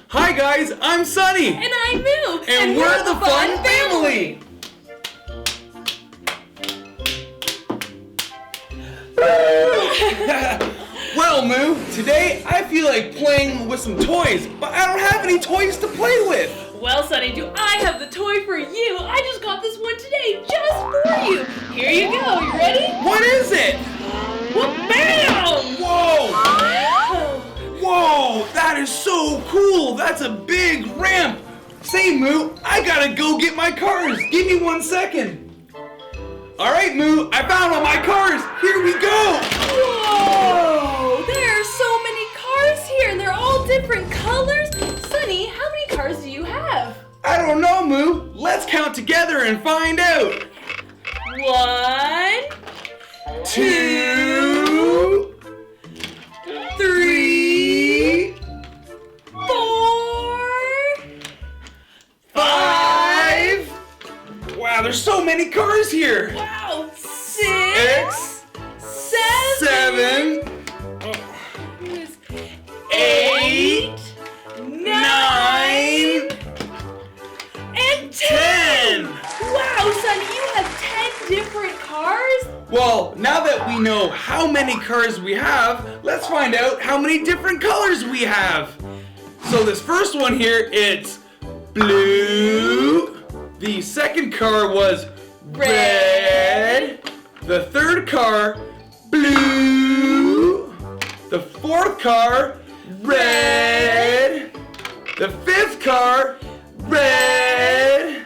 Hi guys, I'm Sunny. And I'm Moo. And we're the Fun Family. Well, Moo, today I feel like playing with some toys, but I don't have any toys to play with. Well, Sunny, do I have the toy for you? I just got this one today just for you. Here you go. You ready? What is it? Bam! Whoa! Whoa, that is so cool. That's a big ramp. Say, Moo, I gotta go get my cars. Give me 1 second. All right, Moo, I found all my cars. Here we go. Whoa! There are so many cars here, and they're all different colors. Sunny, how many cars do you have? I don't know, Moo. Let's count together and find out. 1, 2, 3, 4, 5. Wow, there's so many cars here. wow, 6, 7, 8, 9, and 10. Wow, Sunny, you have 10 different cars? Well, now that we know how many cars we have, let's find out how many different colors we have. So this first one here, it's blue. The second car was red. The third car, blue. The fourth car, red. The fifth car, red.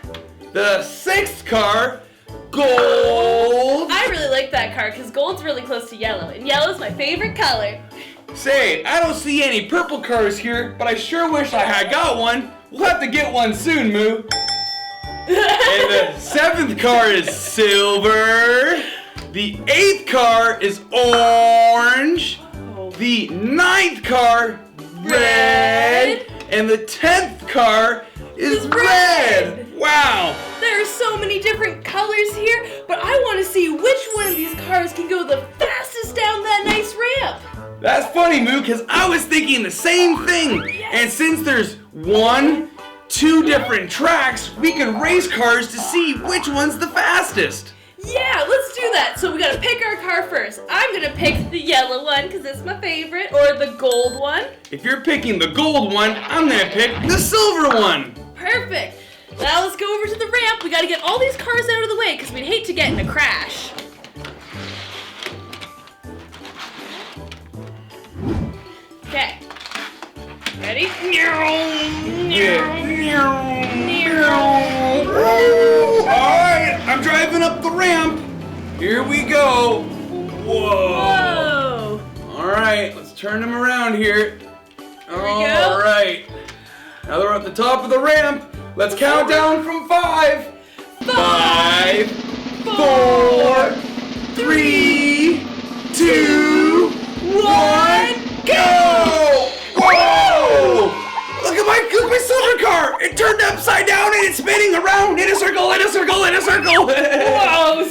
The sixth car, gold. I really like that car because gold's really close to yellow, and yellow's my favorite color. Say, I don't see any purple cars here, but I sure wish I had got one. We'll have to get one soon, Moo. And the seventh car is silver. The eighth car is orange. The ninth car, red. And the 10th car is red. Wow. There are so many different colors here, but I want to see which one of these cars can go the fastest down that nice ramp. That's funny, Moo, because I was thinking the same thing. Yes. And since there's 1, 2 different tracks, we can race cars to see which one's the fastest. Yeah, let's do that. So we gotta pick our car first. I'm gonna pick the yellow one because it's my favorite, or the gold one. If you're picking the gold one, I'm gonna pick the silver one. Perfect. Now let's go over to the ramp. We gotta get all these cars out of the way because we'd hate to get in a crash. Okay. Ready? Alright, I'm driving up the ramp. Here we go. Whoa. Whoa. Alright, let's turn them around here. There we go. Alright. Now that we're at the top of the ramp, let's count down from 5. 5, 4, 3, 2, 1, go! Whoa! Look at my silver car! It turned upside down and it's spinning around in a circle, in a circle, in a circle! Whoa.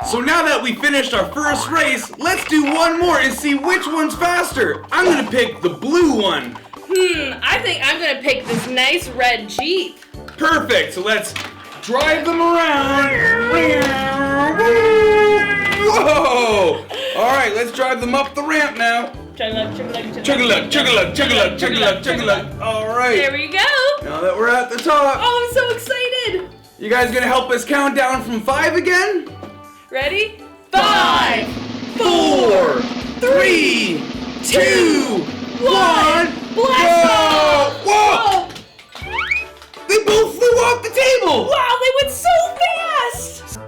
So now that we finished our first race, let's do one more and see which one's faster. I'm gonna pick the blue one. I think I'm gonna pick this nice red Jeep. Perfect, so let's drive them around. Whoa! Alright, let's drive them up the ramp now. Chug-a-lug, chug-a-lug, Chug-a-lug, chug-a-lug, chug-a-lug, chug-a-lug, chug-a-lug. There Alright, we go. now that we're at the top, Oh, I'm so excited. you guys gonna help us count down from 5 again? Ready? 5, 4, 3, 2, 1, blast off! Whoa! They both flew off the table! Wow, they went so fast!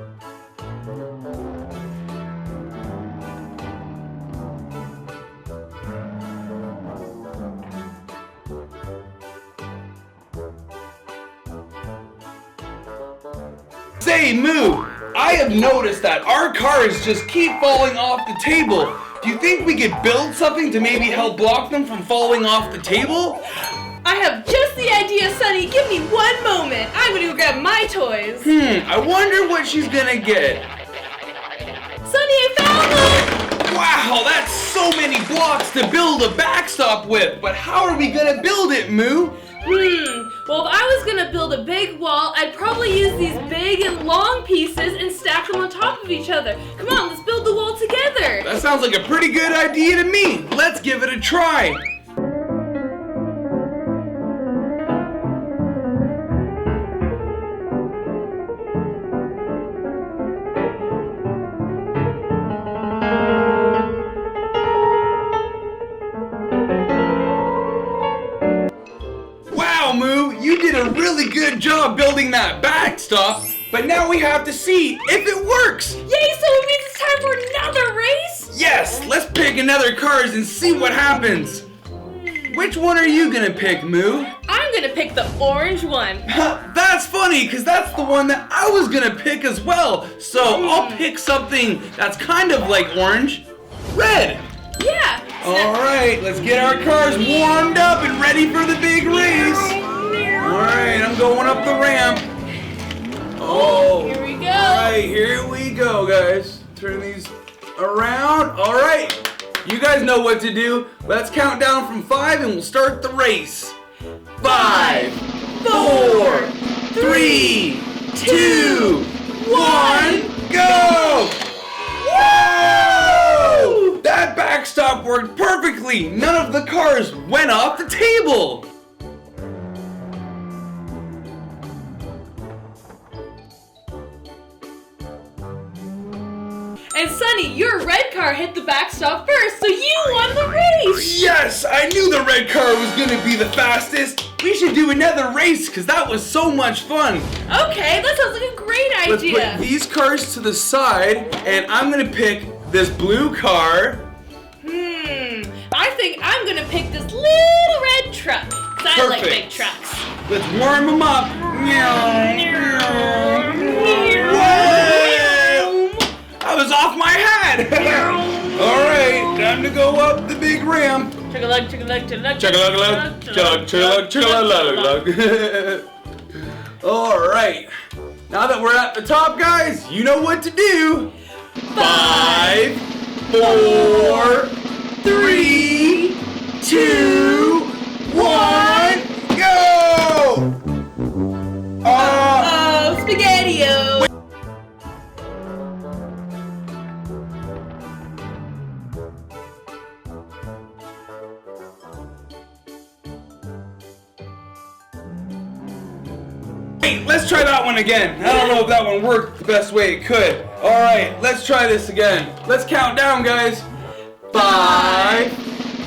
Say, Moo, I have noticed that our cars just keep falling off the table. Do you think we could build something to maybe help block them from falling off the table? I have just the idea, Sunny. Give me one moment. I'm gonna go grab my toys. I wonder what she's gonna get. Sunny, I found them! Wow, that's so many blocks to build a backstop with. But how are we gonna build it, Moo? Well, if I was gonna build a big wall, I'd probably use these big and long pieces and stack them on top of each other. Come on, let's build the wall together. That sounds like a pretty good idea to me. Let's give it a try. Wow, Moo, you did a really good job building that backstop, but now we have to see if it works. Yay, so it means it's time for another race? Yes, let's pick another cars and see what happens. Which one are you gonna pick, Moo? I'm gonna pick the orange one. That's funny, because that's the one that I was gonna pick as well. So I'll pick something that's kind of like orange. Red. Yeah. Alright, let's get our cars warmed up and ready for the big race. Alright, I'm going up the ramp. Oh, here we go. Alright, here we go, guys. Turn these around. Alright, you guys know what to do. Let's count down from 5 and we'll start the race. 5, 4, 3, 2, 1, go! Woo! That backstop worked perfectly. None of the cars went off the table. And Sunny, your red car hit the backstop first, so you won the race! Yes, I knew the red car was gonna be the fastest. We should do another race because that was so much fun. Okay, that sounds like a great Let's idea. put these cars to the side and I'm gonna pick this blue car. I think I'm gonna pick this little red truck, because I like Perfect. big trucks. Let's warm them up. Whoa! I was off my head. Alright, time to go up the big ramp. Chug-a-lug, chug-a-lug, chug-a-lug, Chug-a-lug-a-lug, chug-a-lug, chug-a-lug. Alright, now that we're at the top, guys, you know what to do. 5, 4, 3, 2, 1, go! Oh, Spaghetti-O! Hey, let's try that one again. I don't know if that one worked the best way it could. Alright, let's try this again. Let's count down, guys. 5,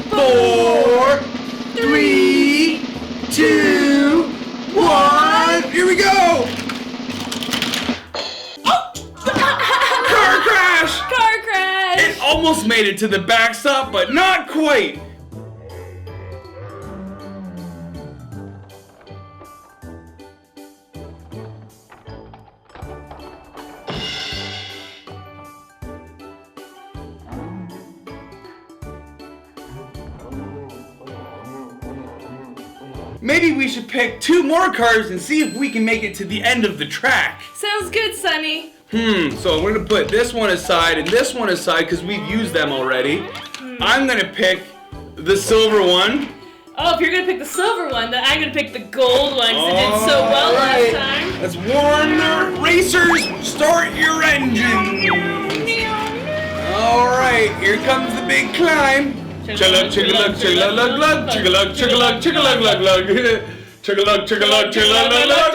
4, 3, 2, 1. Here we go! Car crash! Car crash! It almost made it to the backstop, but not quite. Maybe we should pick 2 more cars and see if we can make it to the end of the track. Sounds good, Sunny. So we're gonna put this one aside and this one aside because we've used them already. I'm gonna pick the silver one. Oh, if you're gonna pick the silver one, then I'm gonna pick the gold one because it did so well last time. Let's warm the racers. Start your engine. Alright, here comes the big climb. Chug-a-lug, chug-a-lug, chug-a-lug, chug-a-lug, chug-a-lug, chug-a-lug, lug. Chug-a-lug, chug-a-lug, chug-a-lug, chug-a-lug.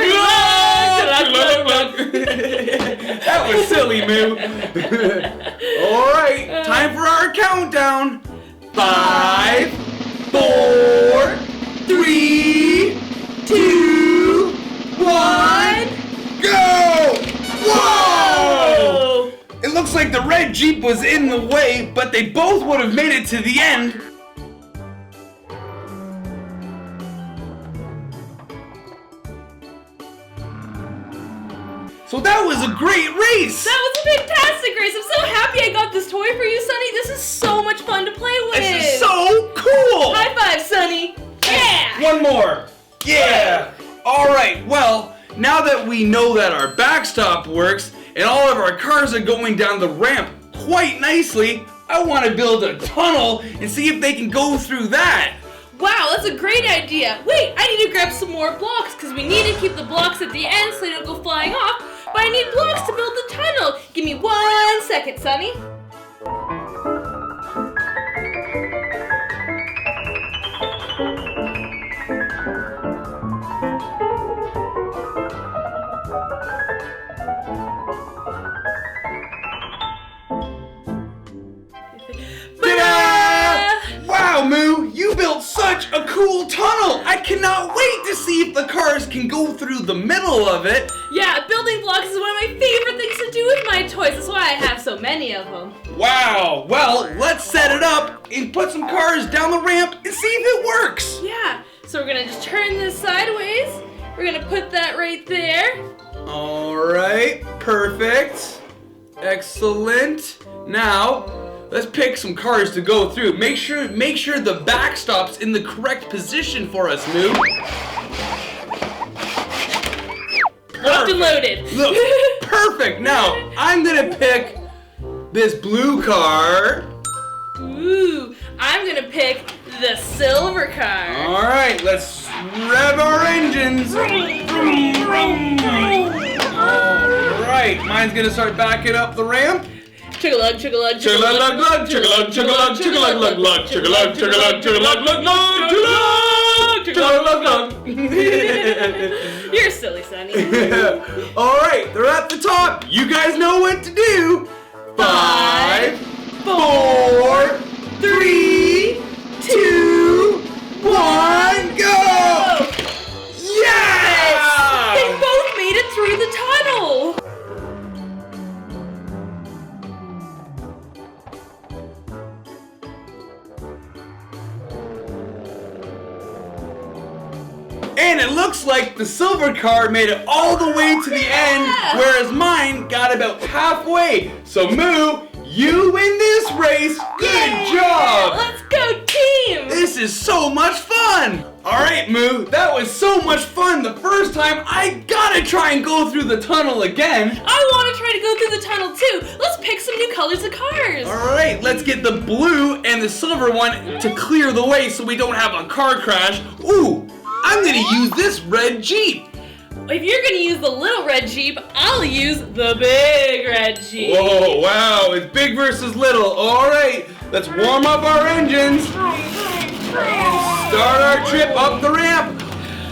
That was silly, Moo. Alright, time for our countdown. 5, 4, 3, 2, 1, go! Whoa! It looks like the red Jeep was in the way, but they both would have made it to the end. So that was a great race! That was a fantastic race. I'm so happy I got this toy for you, Sunny. This is so much fun to play with. This is so cool! High five, Sunny. Yeah! One more. Yeah! Alright, well, now that we know that our backstop works and all of our cars are going down the ramp quite nicely, I want to build a tunnel and see if they can go through that. Wow, that's a great idea. Wait, I need to grab some more blocks because we need to keep the blocks at the end so they don't go flying off. But I need blocks to build the tunnel. Give me 1 second, Sunny. Wow, Moo, you built such a cool tunnel! I cannot wait to see if the cars can go through the middle of it. Yeah, building blocks is one of my favorite things to do with my toys. That's why I have so many of them. Wow, well, let's set it up and put some cars down the ramp and see if it works. Yeah, so we're gonna just turn this sideways. We're gonna put that right there. All right, perfect. Excellent. Now, let's pick some cars to go through. Make sure the backstop's in the correct position for us, Moo. Locked and loaded. Look, perfect. Now, I'm gonna pick this blue car. Ooh, I'm gonna pick the silver car. All right, let's rev our engines. All right, mine's gonna start backing up the ramp. Chugga-lug, chugga-lug, Chugga-lug, lug, chugga-lug, chugga-lug, chugga-lug, lug, lug, chugga-lug, chugga-lug, chugga-lug, lug, lug, chugga-lug, chugga-lug, lug. You're silly, Sonny. All right, they're at the top. You guys know what to do. 5, 4, 3, 2, 1, go! Yes! They both made it through the tunnel. And it looks like the silver car made it all the way to the end, whereas mine got about halfway. So Moo, you win this race. Good job! Let's go, team! This is so much fun! Alright, Moo, that was so much fun the first time. I gotta try and go through the tunnel again. I want to try to go through the tunnel too. Let's pick some new colors of cars. Alright, let's get the blue and the silver one to clear the way so we don't have a car crash. Ooh, I'm gonna use this red Jeep. If you're gonna use the little red Jeep, I'll use the big red Jeep. Whoa, wow, it's big versus little. Alright, let's warm up our engines. Start our trip up the ramp.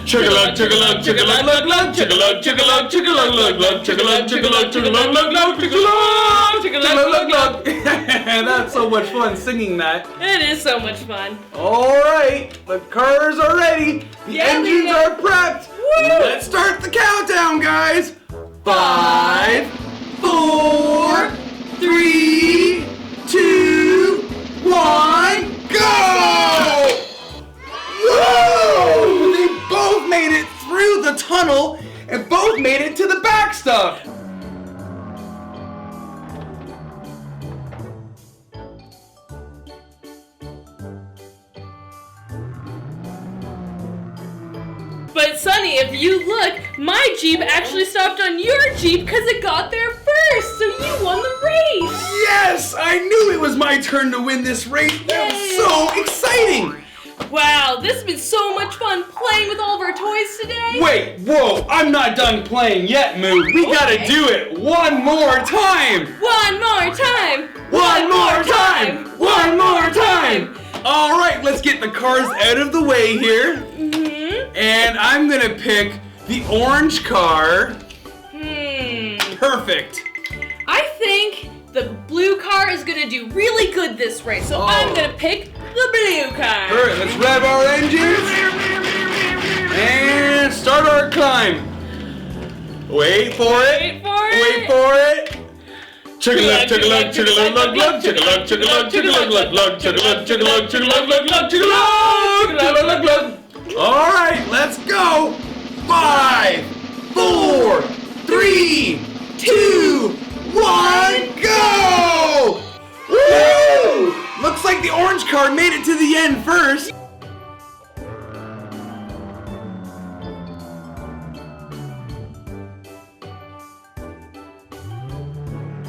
Chugga-lug, chugga-lug, chugga-lug, lug, lug, chugga-lug, chugga-lug, chugga-lug, lug, lug, chugga-lug, chugga-lug, chugga-lug, lug, lug, chugga-lug, chugga-lug, lug, lug. That's so much fun singing that. It is so much fun. Alright, the cars are ready. The engines are prepped. Let's start the countdown, guys. 5, 4, 3, 2, 1, go! Whoa! They both made it through the tunnel and both made it to the backstop. But Sunny, if you look, my Jeep actually stopped on your Jeep because it got there first, so you won the race! Yes! I knew it was my turn to win this race. That was so exciting! Wow, this has been so much fun playing with all of our toys today! Wait, whoa, I'm not done playing yet, Moo. We gotta do it one more time! One more time! One more time! One more time! Alright, let's get the cars out of the way here. And I'm gonna pick the orange car. Perfect. I think the blue car is gonna do really good this race, so I'm gonna pick the blue car. Alright, let's rev our engines. And start our climb. Wait for it. Wait for it. Chugga-lug, chugga-lug, chugga-lug, lug, lug, chugga-lug, chugga-lug, chugga-lug, lug, lug, chugga-lug, chugga-lug, chugga-lug, lug, lug, chugga-lug, chugga-lug, lug, lug. Alright, let's go! 5, 4, 3, 2, 1, go! Woo! Looks like the orange car made it to the end first.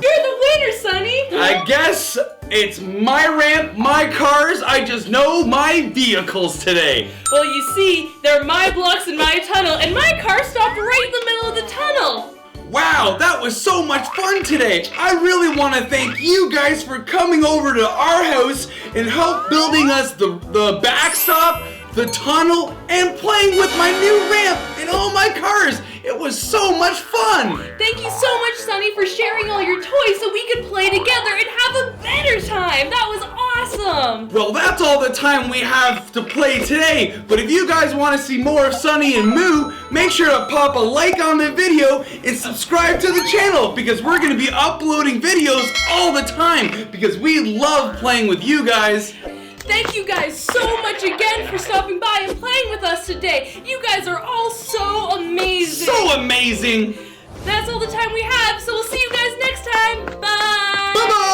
You're the winner, Sunny! I guess It's my ramp, my cars, I just know my vehicles today. Well, you see, they're my blocks in my tunnel, and my car stopped right in the middle of the tunnel. Wow, that was so much fun today. I really want to thank you guys for coming over to our house and help building us the backstop, the tunnel, and playing with my new ramp and all my cars. It was so much fun. Thank you so much, Sunny, for sharing all your toys so we could play together and have a better time. That was awesome. Well, that's all the time we have to play today. But if you guys want to see more of Sunny and Moo, make sure to pop a like on the video and subscribe to the channel because we're going to be uploading videos all the time because we love playing with you guys. Thank you guys so much again for stopping by and playing with us today. You guys are all so amazing. So amazing. That's all the time we have, so we'll see you guys next time. Bye. Bye-bye.